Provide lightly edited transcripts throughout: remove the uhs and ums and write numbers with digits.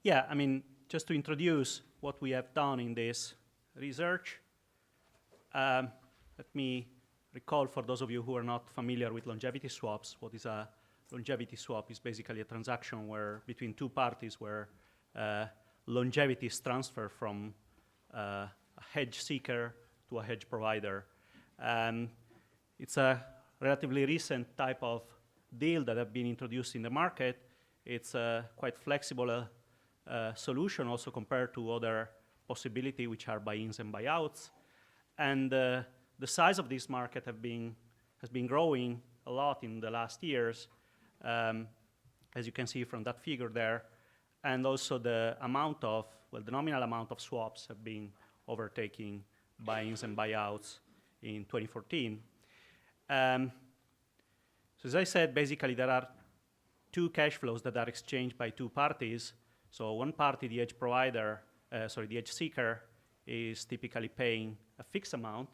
Yeah, I mean, just to introduce what we have done in this research, let me recall for those of you who are not familiar with longevity swaps, what is a longevity swap is basically a transaction where between two parties where longevity is transferred from a hedge seeker to a hedge provider. It's a relatively recent type of deal that have been introduced in the market. It's a quite flexible solution also compared to other possibilities, which are buy-ins and buyouts. And the size of this market has been growing a lot in the last years, as you can see from that figure there. And also the amount of, well, the nominal amount of swaps have been overtaking buy-ins and buyouts in 2014. So as I said, basically there are two cash flows that are exchanged by two parties. So one party, the hedge provider, the hedge seeker, is typically paying a fixed amount.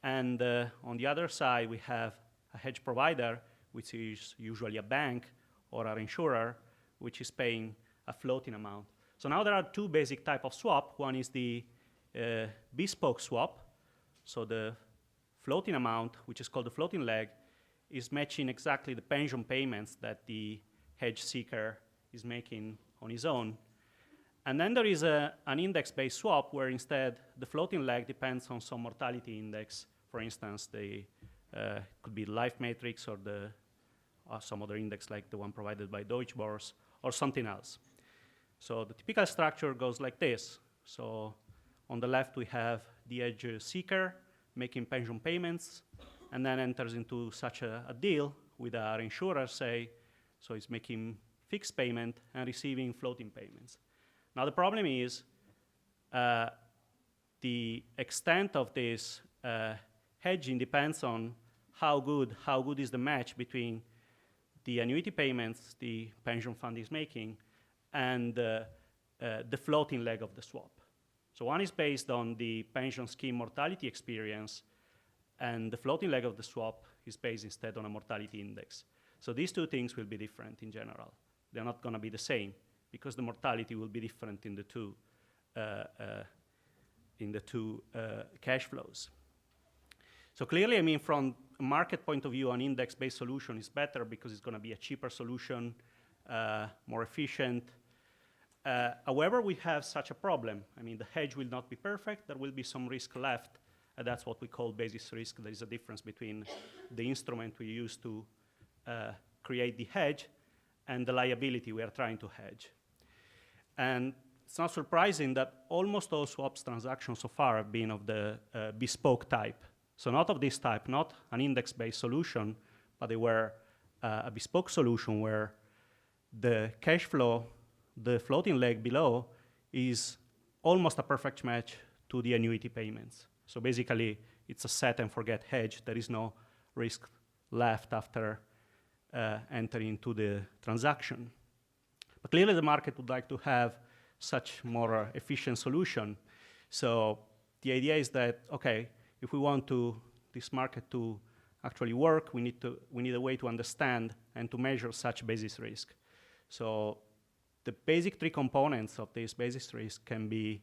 And on the other side, we have a hedge provider, which is usually a bank or an insurer, which is paying a floating amount. So now there are two basic types of swap. One is the bespoke swap. So the floating amount, which is called the floating leg, is matching exactly the pension payments that the hedge seeker is making on his own. And then there is an index-based swap where instead the floating leg depends on some mortality index. For instance, the could be life matrix or some other index like the one provided by Deutsche Börse or something else. So the typical structure goes like this. So on the left we have the hedge seeker making pension payments and then enters into such a deal with our insurer, say, so it's making fixed payment and receiving floating payments. Now the problem is the extent of this hedging depends on how good is the match between the annuity payments the pension fund is making and the floating leg of the swap. So one is based on the pension scheme mortality experience, and the floating leg of the swap is based instead on a mortality index. So these two things will be different in general. They're not going to be the same because the mortality will be different in the two cash flows. So clearly, I mean, from a market point of view, an index-based solution is better because it's going to be a cheaper solution, more efficient. However, we have such a problem. I mean, the hedge will not be perfect. There will be some risk left, and that's what we call basis risk. There is a difference between the instrument we use to create the hedge and the liability we are trying to hedge. And it's not surprising that almost all swaps transactions so far have been of the bespoke type. So not of this type, not an index-based solution, but they were a bespoke solution where the cash flow, the floating leg below, is almost a perfect match to the annuity payments. So basically, it's a set and forget hedge. There is no risk left after entering into the transaction. But clearly, the market would like to have such more efficient solution. So the idea is that, okay, if we want this market to actually work, we need a way to understand and to measure such basis risk. So the basic three components of this basis risk can be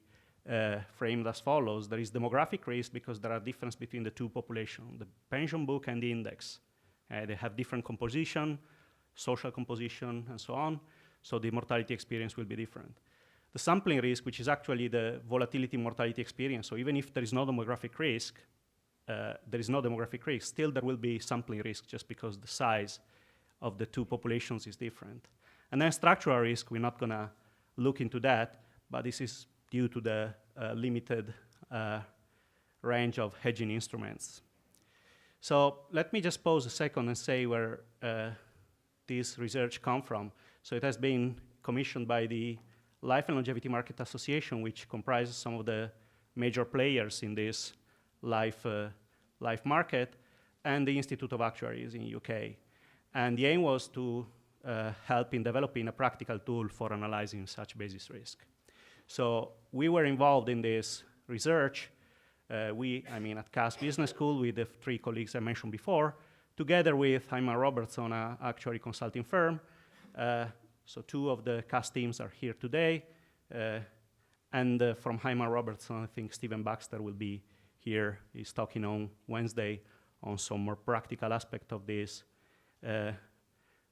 framed as follows. There is demographic risk because there are differences between the two populations, the pension book and the index. They have different composition, social composition, and so on. So the mortality experience will be different. The sampling risk, which is actually the volatility mortality experience. So even if there is no demographic risk, still there will be sampling risk just because the size of the two populations is different. And then structural risk, we're not going to look into that, but this is due to the limited range of hedging instruments. So let me just pause a second and say where this research come from. So it has been commissioned by the Life and Longevity Market Association, which comprises some of the major players in this life market, and the Institute of Actuaries in UK. And the aim was to help in developing a practical tool for analyzing such basis risk. So we were involved in this research. At Cass Business School with the three colleagues I mentioned before, together with Hyman Robertson, an actuary consulting firm, So 2 of the CAS teams are here today. And from Hyman Robertson, I think Stephen Baxter will be here. He's talking on Wednesday on some more practical aspect of this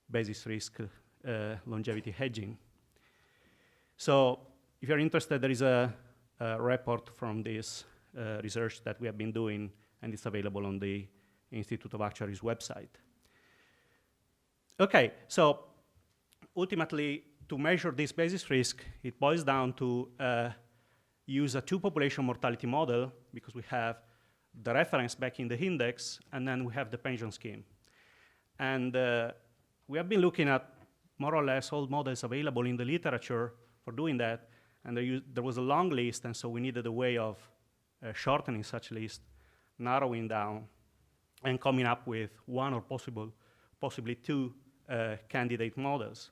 basis risk longevity hedging. So if you're interested, there is a report from this research that we have been doing, and it's available on the Institute of Actuaries website. Okay, so ultimately, to measure this basis risk, it boils down to use a 2-population mortality model, because we have the reference back in the index, and then we have the pension scheme. And we have been looking at more or less all models available in the literature for doing that, and there was a long list, and so we needed a way of shortening such list, narrowing down, and coming up with 1 or possibly 2 candidate models.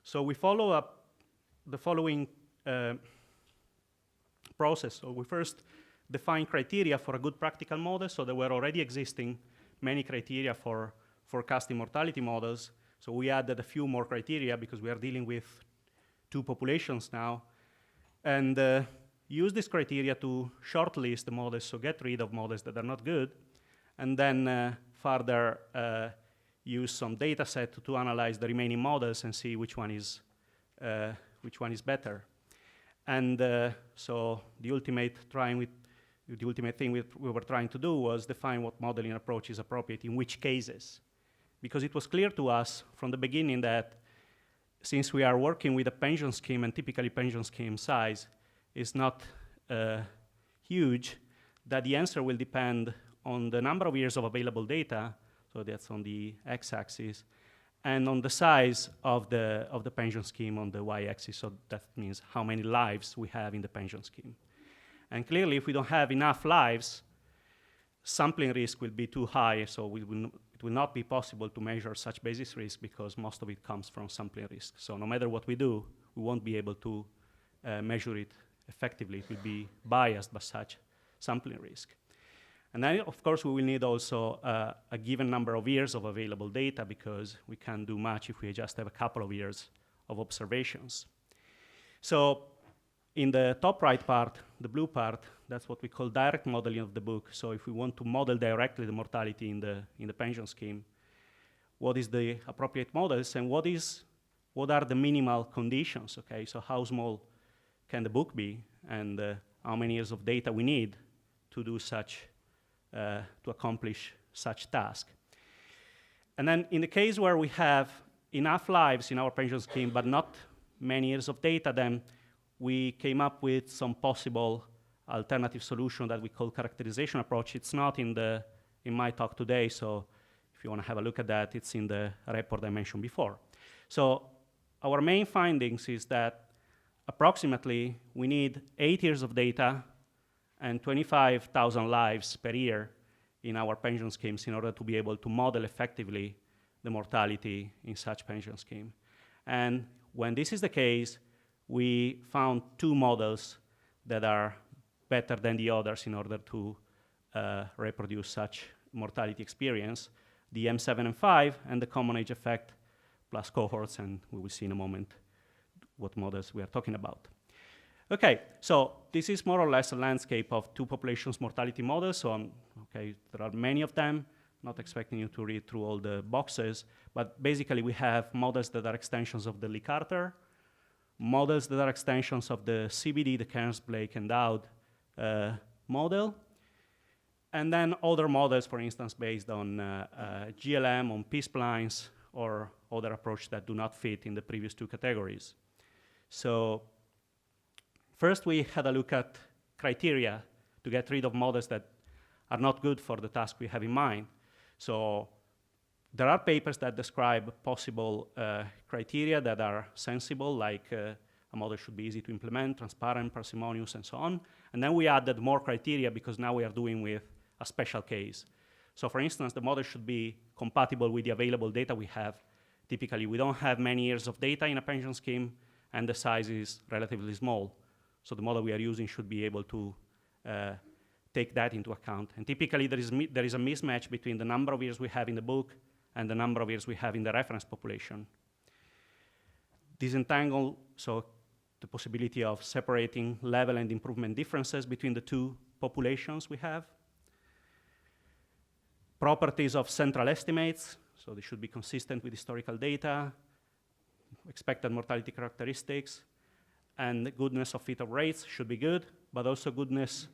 So we follow up the following process. So we first define criteria for a good practical model. So there were already existing many criteria for forecasting mortality models. So we added a few more criteria because we are dealing with 2 populations now. And use this criteria to shortlist the models, so get rid of models that are not good, and then further use some data set to analyze the remaining models and see which one is better. And so the ultimate thing we were trying to do was define what modeling approach is appropriate in which cases, because it was clear to us from the beginning that since we are working with a pension scheme, and typically pension scheme size is not huge, that the answer will depend on the number of years of available data, so that's on the x-axis, and on the size of the pension scheme on the y-axis, so that means how many lives we have in the pension scheme. And clearly, if we don't have enough lives, sampling risk will be too high, so it will not be possible to measure such basis risk because most of it comes from sampling risk. So no matter what we do, we won't be able to measure it effectively. It will be biased by such sampling risk. And then, of course, we will need also a given number of years of available data because we can't do much if we just have a couple of years of observations. So in the top right part, the blue part, that's what we call direct modeling of the book. So if we want to model directly the mortality in the pension scheme, what is the appropriate models and what are the minimal conditions, okay? So how small can the book be and how many years of data we need to do such, to accomplish such task. And then in the case where we have enough lives in our pension scheme but not many years of data, then we came up with some possible alternative solution that we call characterization approach. It's not in my talk today, so if you want to have a look at that, it's in the report I mentioned before. So our main findings is that approximately we need 8 years of data and 25,000 lives per year in our pension schemes in order to be able to model effectively the mortality in such pension scheme. And when this is the case, we found 2 models that are better than the others in order to reproduce such mortality experience, the M7 and 5 and the common age effect plus cohorts, and we will see in a moment what models we are talking about. Okay, so this is more or less a landscape of 2 populations mortality models. So okay, there are many of them, not expecting you to read through all the boxes, but basically we have models that are extensions of the Lee-Carter, models that are extensions of the CBD, the Cairns, Blake, and Dowd model, and then other models, for instance, based on GLM, on P-splines, or other approaches that do not fit in the previous 2 categories. So first we had a look at criteria to get rid of models that are not good for the task we have in mind. So there are papers that describe possible criteria that are sensible, like a model should be easy to implement, transparent, parsimonious, and so on. And then we added more criteria because now we are doing with a special case. So for instance, the model should be compatible with the available data we have. Typically, we don't have many years of data in a pension scheme, and the size is relatively small. So the model we are using should be able to take that into account. And typically, there is a mismatch between the number of years we have in the book and the number of years we have in the reference population. disentangle, so the possibility of separating level and improvement differences between the two populations we have. Properties of central estimates, so they should be consistent with historical data, expected mortality characteristics, and the goodness of fit of rates should be good, but also goodness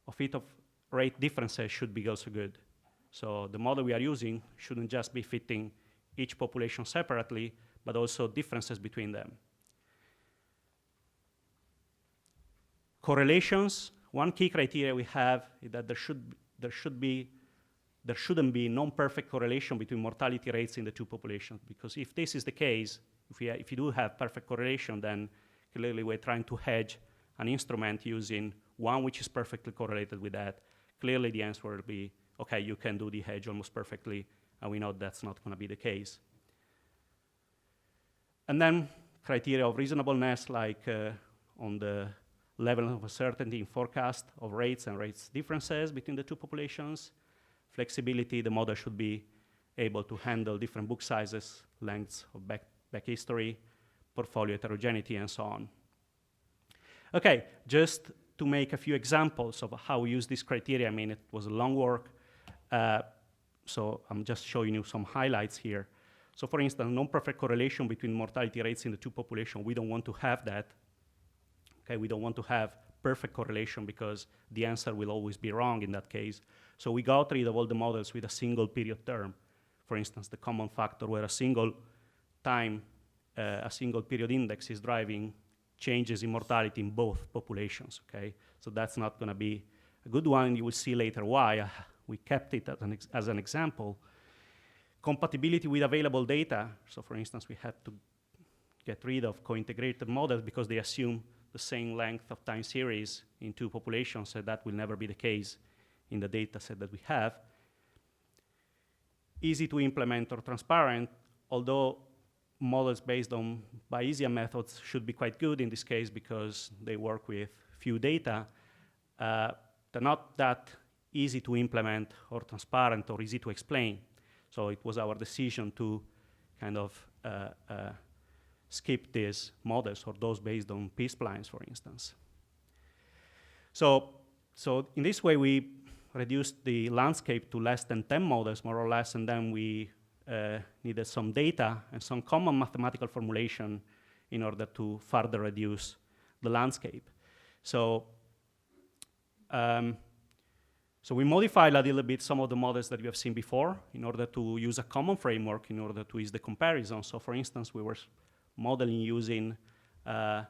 of fit of rate differences should be also good. So the model we are using shouldn't just be fitting each population separately, but also differences between them. Correlations, one key criteria we have is that there shouldn't be non-perfect correlation between mortality rates in the two populations, because if this is the case, if you do have perfect correlation, then clearly we're trying to hedge an instrument using one which is perfectly correlated with that. Clearly the answer will be, okay, you can do the hedge almost perfectly, and we know that's not going to be the case. And then criteria of reasonableness, like on the level of uncertainty in forecast of rates and rates differences between the two populations. Flexibility, the model should be able to handle different book sizes, lengths of back history, portfolio heterogeneity, and so on. Okay, just to make a few examples of how we use this criteria. I mean, it was a long work, so I'm just showing you some highlights here. So for instance, non-perfect correlation between mortality rates in the two populations, we don't want to have that. Okay, we don't want to have perfect correlation because the answer will always be wrong in that case. So we got rid of all the models with a single period term. For instance, the common factor where a single time, a single period index is driving changes in mortality in both populations, okay? So that's not gonna be a good one. You will see later why we kept it as an example. Compatibility with available data. So for instance, we had to get rid of co-integrated models because they assume the same length of time series in two populations, so that will never be the case in the data set that we have. Easy to implement or transparent, although models based on Bayesian methods should be quite good in this case because they work with few data. They're not that easy to implement or transparent or easy to explain. So it was our decision to kind of skip these models or those based on p-splines, for instance. So in this way, we reduced the landscape to less than 10 models, more or less, and then we needed some data and some common mathematical formulation in order to further reduce the landscape. So we modified a little bit some of the models that we have seen before in order to use a common framework in order to ease the comparison. So for instance, we were modeling using a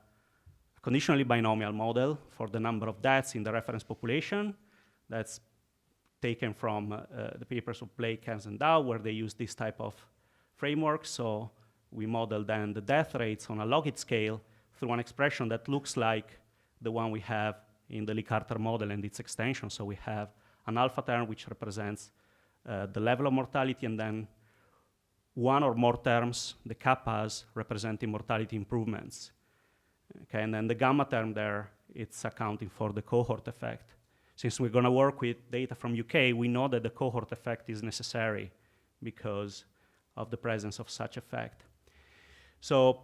conditionally binomial model for the number of deaths in the reference population. That's taken from the papers of Blake, Cairns, and Dow, where they use this type of framework. So we modeled then the death rates on a logit scale through an expression that looks like the one we have in the Lee-Carter model and its extension. So we have an alpha term which represents the level of mortality, and then one or more terms, the kappas, representing mortality improvements. Okay, and then the gamma term there, it's accounting for the cohort effect. Since we're going to work with data from UK, we know that the cohort effect is necessary because of the presence of such effect. So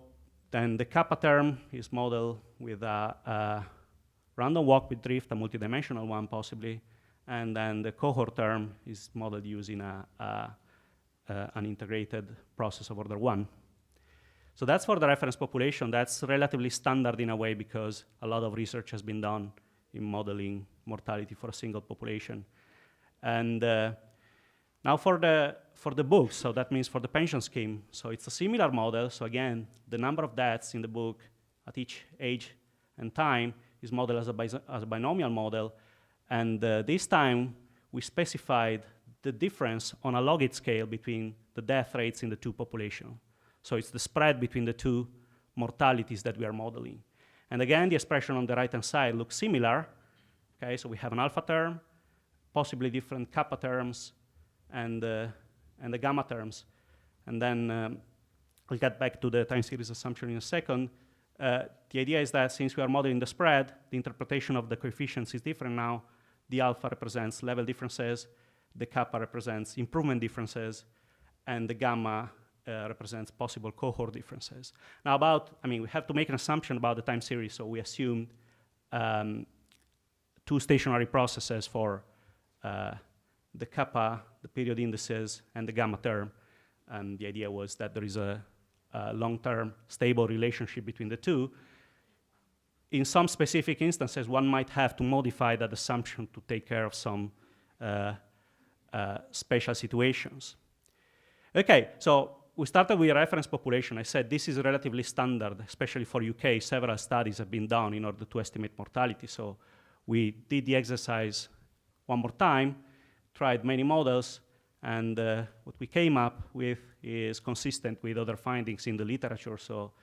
then the kappa term is modeled with a random walk with drift, a multidimensional one possibly, and then the cohort term is modeled using an integrated process of order 1. So that's for the reference population. That's relatively standard in a way because a lot of research has been done in modeling mortality for a single population. And now for the book, so that means for the pension scheme. So it's a similar model. So again, the number of deaths in the book at each age and time is modeled as a binomial model. And this time, we specified the difference on a logit scale between the death rates in the two populations. So it's the spread between the two mortalities that we are modeling. And again, the expression on the right-hand side looks similar. Okay, so we have an alpha term, possibly different kappa terms, and the gamma terms. And then we'll get back to the time series assumption in a second. The idea is that since we are modeling the spread, the interpretation of the coefficients is different now. The alpha represents level differences, the kappa represents improvement differences, and the gamma represents possible cohort differences. Now we have to make an assumption about the time series, so we assumed 2 stationary processes for the kappa, the period indices, and the gamma term. And the idea was that there is a long-term stable relationship between the two. In some specific instances, one might have to modify that assumption to take care of some special situations. Okay, so we started with reference population. I said this is relatively standard, especially for UK. Several studies have been done in order to estimate mortality. So we did the exercise one more time, tried many models, and what we came up with is consistent with other findings in the literature. So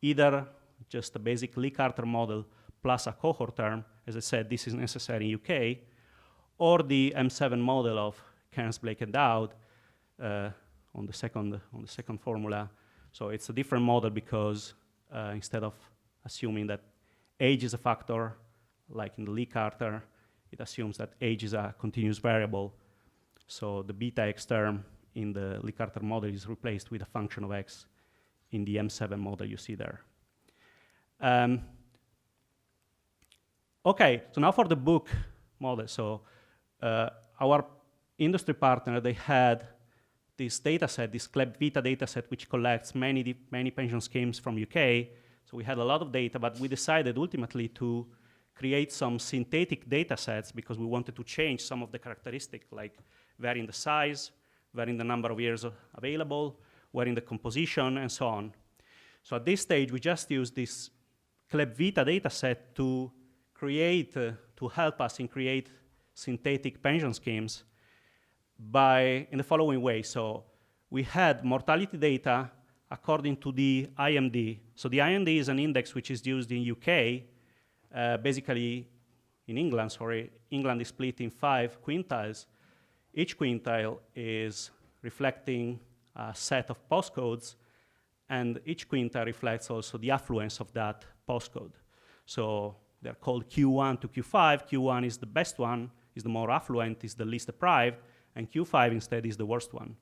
either just a basic Lee-Carter model plus a cohort term, as I said, this is necessary in UK, or the M7 model of Cairns, Blake, and Dowd on the second formula. So it's a different model because instead of assuming that age is a factor, like in the Lee-Carter, it assumes that age is a continuous variable. So the beta x term in the Lee-Carter model is replaced with a function of x in the M7 model you see there. Okay, so now for the book model. So our industry partner, they had this data set, this CLEP-Vita data set, which collects many pension schemes from UK. So we had a lot of data, but we decided ultimately to create some synthetic data sets because we wanted to change some of the characteristics, like varying the size, varying the number of years available, varying the composition, and so on. So at this stage, we just used this CLEP-Vita data set to create, to help us in create synthetic pension schemes in the following way. So we had mortality data according to the IMD. So the IMD is an index which is used in UK. Basically, in England, England is split in 5 quintiles. Each quintile is reflecting a set of postcodes, and each quintile reflects also the affluence of that postcode. So they're called Q1 to Q5. Q1 is the best one, is the more affluent, is the least deprived, and Q5 instead is the worst one.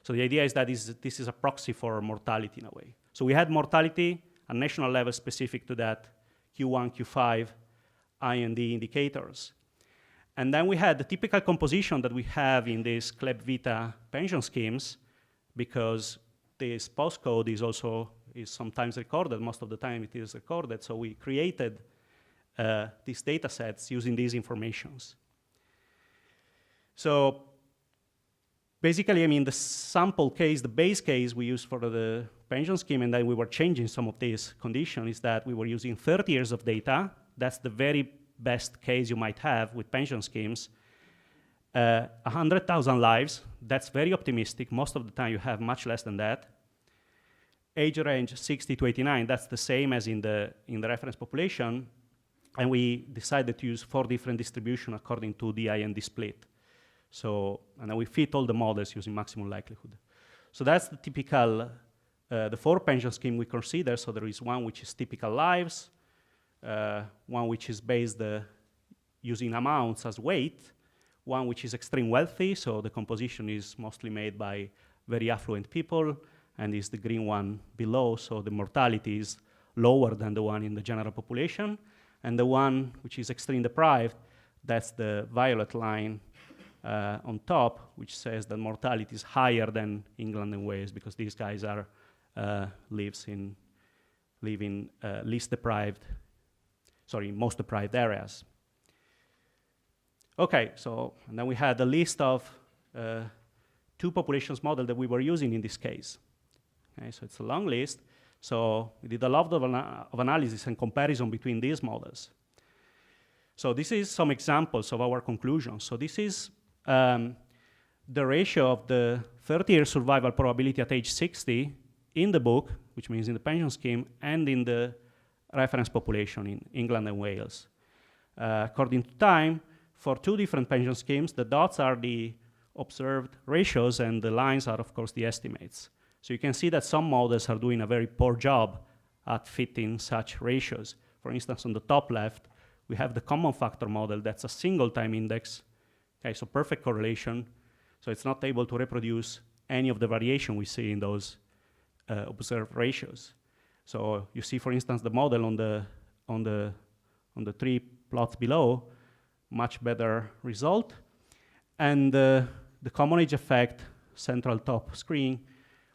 So the idea is that this is a proxy for mortality in a way. So we had mortality at national level specific to that Q1, Q5 IND indicators. And then we had the typical composition that we have in these CLEP-Vita pension schemes, because this postcode is sometimes recorded. Most of the time it is recorded. So we created these data sets using these informations. So basically, the sample case, the base case we used for the pension scheme, and then we were changing some of these conditions, is that we were using 30 years of data. That's the very best case you might have with pension schemes. 100,000 lives, that's very optimistic. Most of the time you have much less than that. Age range 60 to 89, that's the same as in the reference population. And we decided to use 4 different distributions according to the IND split. So, and then we fit all the models using maximum likelihood. So that's the typical, the 4 pension scheme we consider. So there is one which is typical lives, one which is based using amounts as weight, one which is extreme wealthy, so the composition is mostly made by very affluent people, and is the green one below, so the mortality is lower than the one in the general population, and the one which is extreme deprived, that's the violet line on top, which says that mortality is higher than England and Wales, because these guys are live in most deprived areas. Okay, so and then we had a list of 2 populations model that we were using in this case. Okay, so it's a long list. So we did a lot of analysis and comparison between these models. So this is some examples of our conclusions. So this is the ratio of the 30-year survival probability at age 60 in the book, which means in the pension scheme, and in the reference population in England and Wales. According to time, for 2 different pension schemes, the dots are the observed ratios, and the lines are, of course, the estimates. So you can see that some models are doing a very poor job at fitting such ratios. For instance, on the top left, we have the common factor model. That's a single time index. Okay, so perfect correlation. So it's not able to reproduce any of the variation we see in those observed ratios. So you see, for instance, the model on the 3 plots below, much better result. And the common age effect, central top screen,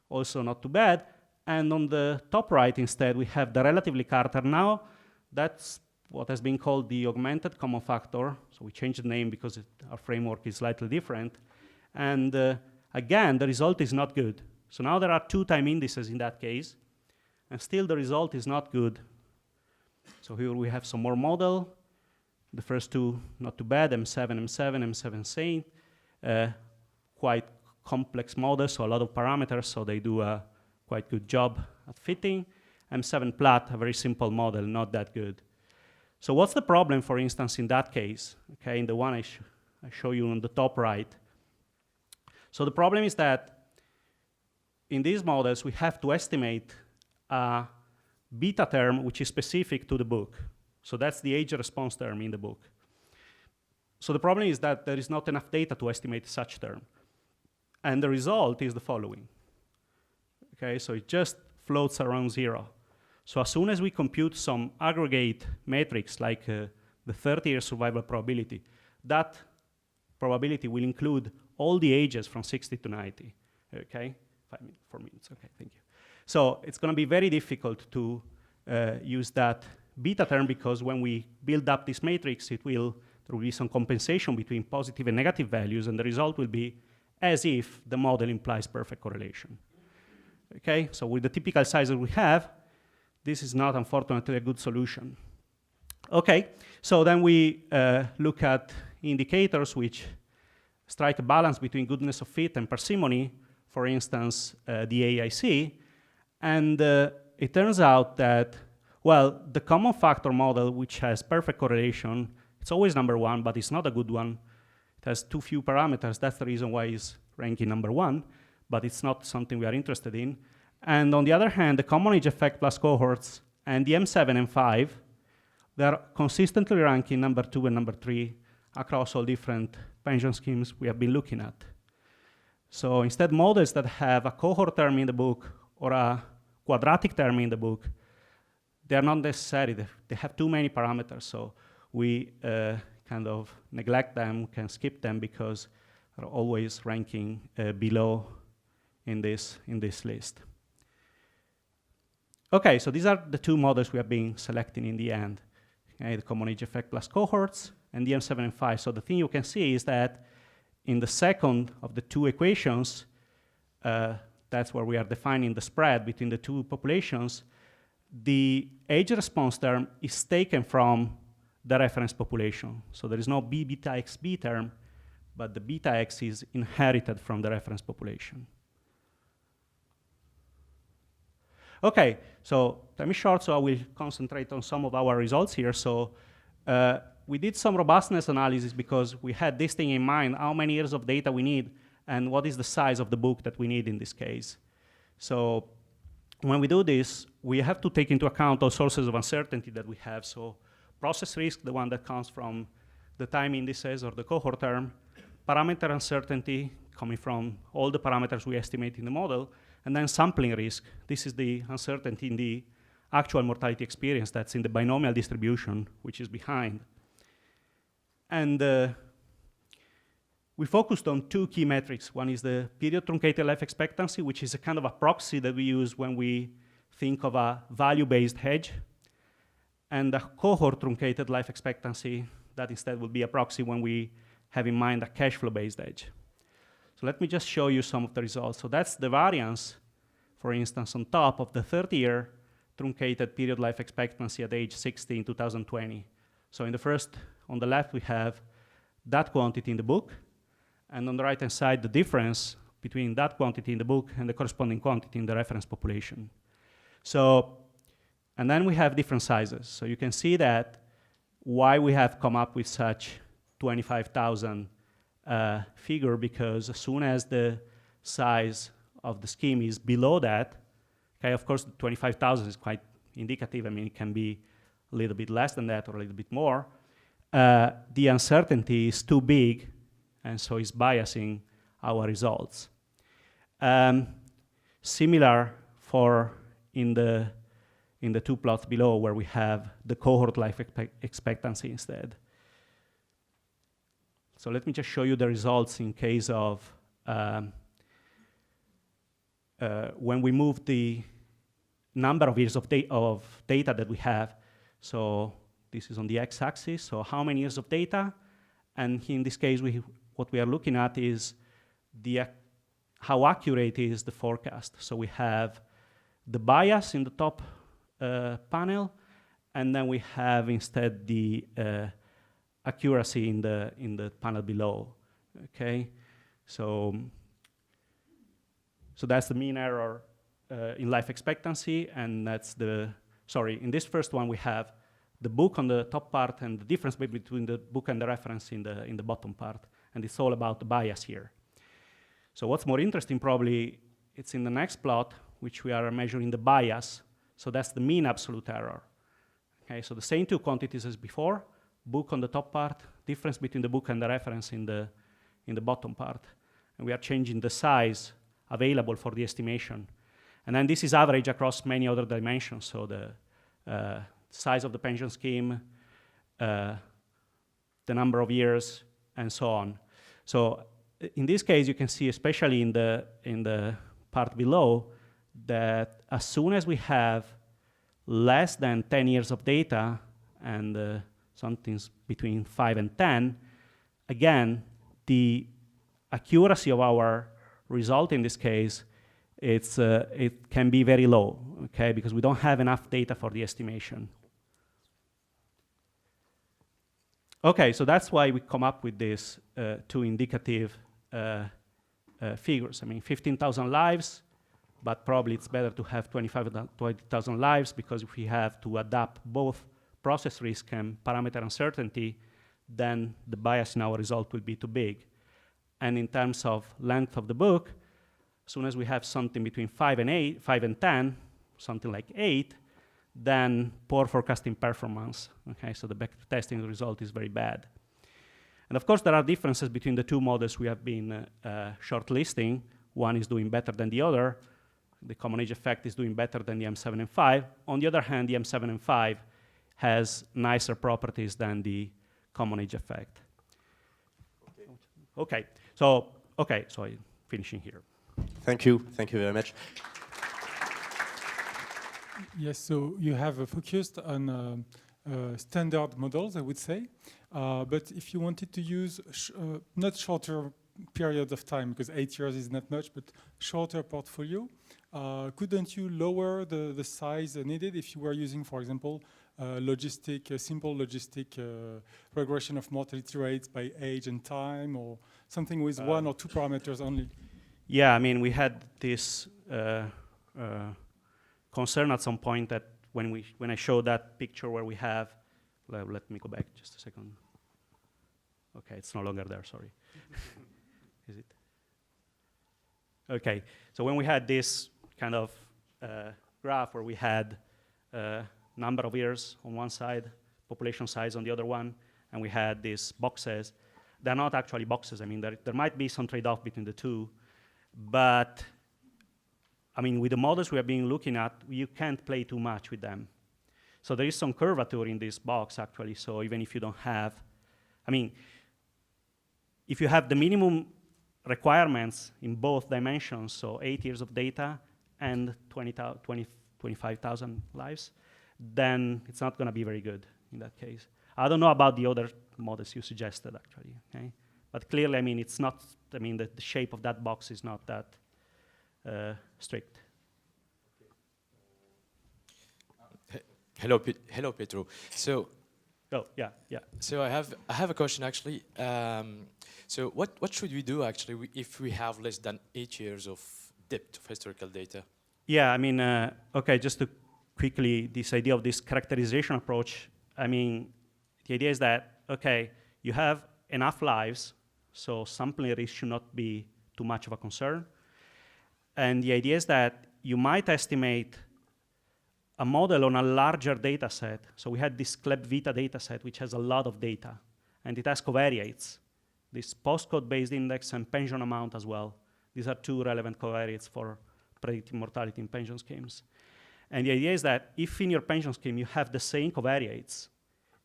also not too bad. And on the top right, instead, we have the relative Carter now. That's what has been called the augmented common factor. So we changed the name because our framework is slightly different. And again, the result is not good. So now there are 2 time indices in that case, and still the result is not good. So here we have some more model. The first 2, not too bad, M7, M7, M7 Saint. Quite complex models, so a lot of parameters, so they do a quite good job at fitting. M7 Plat, a very simple model, not that good. So what's the problem, for instance, in that case? Okay, in the one I show you on the top right. So the problem is that in these models, we have to estimate a beta term which is specific to the book. So that's the age response term in the book. So the problem is that there is not enough data to estimate such term. And the result is the following. Okay, so it just floats around 0. So as soon as we compute some aggregate metrics like the 30-year survival probability, that probability will include all the ages from 60 to 90. Okay, 4 minutes, okay, thank you. So it's gonna be very difficult to use that beta term, because when we build up this matrix, there will be some compensation between positive and negative values, and the result will be as if the model implies perfect correlation. Okay, so with the typical sizes we have, this is not, unfortunately, a good solution. Okay, so then we look at indicators which strike a balance between goodness of fit and parsimony, for instance, the AIC, and it turns out that, well, the common factor model, which has perfect correlation, it's always #1, but it's not a good one. It has too few parameters. That's the reason why it's ranking #1, but it's not something we are interested in. And on the other hand, the common age effect plus cohorts and the M7 and 5, they're consistently ranking #2 and #3 across all different pension schemes we have been looking at. So instead, models that have a cohort term in the book or a quadratic term in the book, they are not necessary. They have too many parameters, so we kind of neglect them, can skip them, because they're always ranking below in this list. Okay, so these are the 2 models we have been selecting in the end. Okay, the common age effect plus cohorts and the M7 and 5. So the thing you can see is that in the second of the 2 equations, that's where we are defining the spread between the 2 populations, the age response term is taken from the reference population. So there is no B beta XB term, but the beta X is inherited from the reference population. Okay, so time is short, so I will concentrate on some of our results here. So we did some robustness analysis because we had this thing in mind, how many years of data we need and what is the size of the book that we need in this case. So when we do this, we have to take into account all sources of uncertainty that we have. So process risk, the one that comes from the time indices or the cohort term, parameter uncertainty coming from all the parameters we estimate in the model, and then sampling risk. This is the uncertainty in the actual mortality experience that's in the binomial distribution, which is behind. And we focused on 2 key metrics. One is the period truncated life expectancy, which is a kind of a proxy that we use when we think of a value-based hedge, and the cohort truncated life expectancy, that instead would be a proxy when we have in mind a cash flow-based hedge. So let me just show you some of the results. So that's the variance, for instance, on top of the 30-year truncated period life expectancy at age 60 in 2020. So in the first, on the left, we have that quantity in the book, and on the right-hand side, the difference between that quantity in the book and the corresponding quantity in the reference population. So, and then we have different sizes. So you can see that why we have come up with such 25,000 figure, because as soon as the size of the scheme is below that, okay, of course, 25,000 is quite indicative. I mean, it can be a little bit less than that or a little bit more. The uncertainty is too big, and so it's biasing our results. Similar for in the two plots below, where we have the cohort life expectancy instead. So let me just show you the results in case of when we move the number of years of data that we have. So this is on the x-axis, so how many years of data? And in this case, what we are looking at is how accurate is the forecast. So we have the bias in the top panel, and then we have instead the accuracy in the panel below. Okay, so that's the mean error in life expectancy, and that's in this first one we have the book on the top part and the difference between the book and the reference in the bottom part, and it's all about the bias here. So what's more interesting probably, it's in the next plot, which we are measuring the bias. So that's the mean absolute error. Okay, so the same two quantities as before, book on the top part, difference between the book and the reference in the bottom part. And we are changing the size available for the estimation. And then this is average across many other dimensions. So the size of the pension scheme, the number of years, and so on. So in this case, you can see, especially in the part below, that as soon as we have less than 10 years of data and something's between 5 and 10, again, the accuracy of our result in this case, it can be very low, okay, because we don't have enough data for the estimation. Okay, so that's why we come up with these two indicative figures. I mean, 15,000 lives, but probably it's better to have 20,000 lives, because if we have to adapt both process risk and parameter uncertainty, then the bias in our result will be too big. And in terms of length of the book, as soon as we have something between 5 and 10, something like 8, then poor forecasting performance. Okay, so the backtesting result is very bad. And of course, there are differences between the two models we have been shortlisting. One is doing better than the other. The common age effect is doing better than the M7 and 5. On the other hand, the M7 and 5 has nicer properties than the common age effect. Okay, so I'm finishing here. Thank you very much. Yes, so you have focused on standard models, I would say. But if you wanted to use not shorter periods of time, because 8 years is not much, but shorter portfolio, couldn't you lower the size needed if you were using, for example, simple logistic regression of mortality rates by age and time, or something with 1 or 2 parameters only? Yeah, I mean, we had this concern at some point that when I showed that picture where we have, let me go back just a second. Okay, it's no longer there, sorry. Is it? Okay, so when we had this kind of graph where we had number of years on one side, population size on the other one, and we had these boxes. They're not actually boxes. I mean, there might be some trade-off between the two, but I mean, with the models we have been looking at, you can't play too much with them. So there is some curvature in this box, actually. So even if you don't have, I mean, if you have the minimum requirements in both dimensions, so 8 years of data and 25,000 lives, then it's not going to be very good in that case. I don't know about the other models you suggested, actually. Okay? But clearly, I mean, it's not, I mean, the shape of that box is not that strict. Hello, Pietro. So, yeah. So I have a question actually. So what should we do actually if we have less than 8 years of depth of historical data? Yeah, I mean, okay, just to quickly, this idea of this characterization approach. I mean, the idea is that, okay, you have enough lives, so sampling risk should not be too much of a concern. And the idea is that you might estimate a model on a larger data set. So we had this CLEP-Vita data set, which has a lot of data, and it has covariates, this postcode-based index and pension amount as well. These are two relevant covariates for predicting mortality in pension schemes. And the idea is that if in your pension scheme you have the same covariates,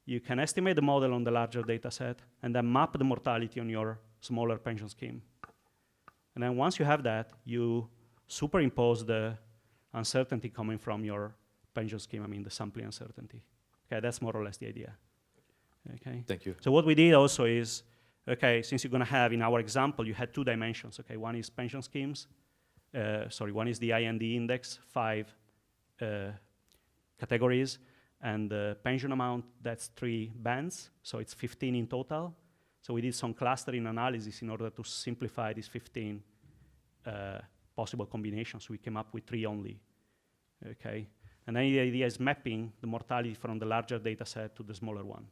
you can estimate the model on the larger data set and then map the mortality on your smaller pension scheme. And then once you have that, you superimpose the uncertainty coming from your pension scheme, I mean the sampling uncertainty. Okay, that's more or less the idea. Okay. Thank you. So what we did also is, okay, since you're going to have, in our example, you had 2 dimensions. Okay, one is pension schemes. One is the IND index, 5 categories, and the pension amount, that's 3 bands, so it's 15 in total. So we did some clustering analysis in order to simplify these 15 possible combinations. We came up with 3 only, okay? And then the idea is mapping the mortality from the larger data set to the smaller one.